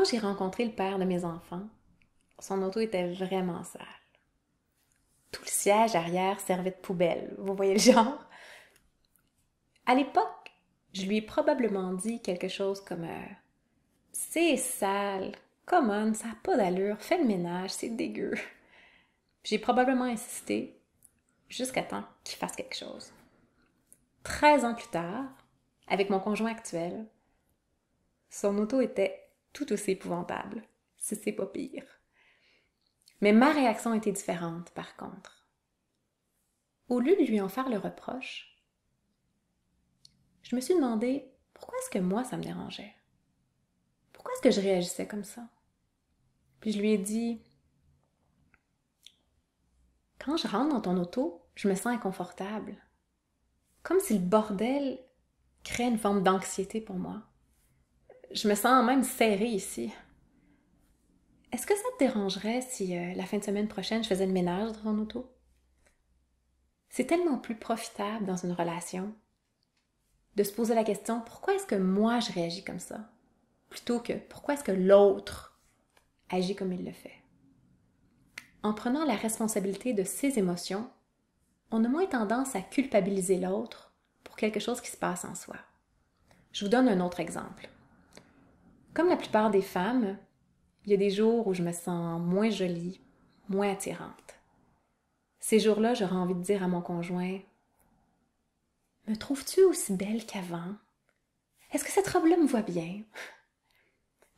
Quand j'ai rencontré le père de mes enfants, son auto était vraiment sale. Tout le siège arrière servait de poubelle, vous voyez le genre? À l'époque, je lui ai probablement dit quelque chose comme c'est sale, come on, ça n'a pas d'allure, fais le ménage, c'est dégueu. J'ai probablement insisté jusqu'à temps qu'il fasse quelque chose. 13 ans plus tard, avec mon conjoint actuel, son auto était tout aussi épouvantable, si c'est pas pire. Mais ma réaction était différente, par contre. Au lieu de lui en faire le reproche, je me suis demandé pourquoi est-ce que moi ça me dérangeait? Pourquoi est-ce que je réagissais comme ça? Puis je lui ai dit, quand je rentre dans ton auto, je me sens inconfortable. Comme si le bordel créait une forme d'anxiété pour moi. Je me sens même serrée ici. Est-ce que ça te dérangerait si la fin de semaine prochaine, je faisais le ménage dans ton auto? C'est tellement plus profitable dans une relation de se poser la question pourquoi est-ce que moi je réagis comme ça, plutôt que pourquoi est-ce que l'autre agit comme il le fait. En prenant la responsabilité de ses émotions, on a moins tendance à culpabiliser l'autre pour quelque chose qui se passe en soi. Je vous donne un autre exemple. Comme la plupart des femmes, il y a des jours où je me sens moins jolie, moins attirante. Ces jours-là, j'aurais envie de dire à mon conjoint « Me trouves-tu aussi belle qu'avant? Est-ce que cette robe-là me va bien? »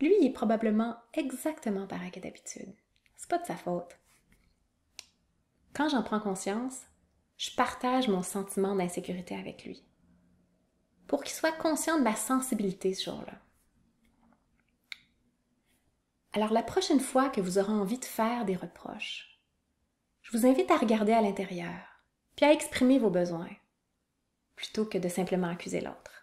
Lui, il est probablement exactement pareil que d'habitude. C'est pas de sa faute. Quand j'en prends conscience, je partage mon sentiment d'insécurité avec lui, pour qu'il soit conscient de ma sensibilité ce jour-là. Alors la prochaine fois que vous aurez envie de faire des reproches, je vous invite à regarder à l'intérieur, puis à exprimer vos besoins, plutôt que de simplement accuser l'autre.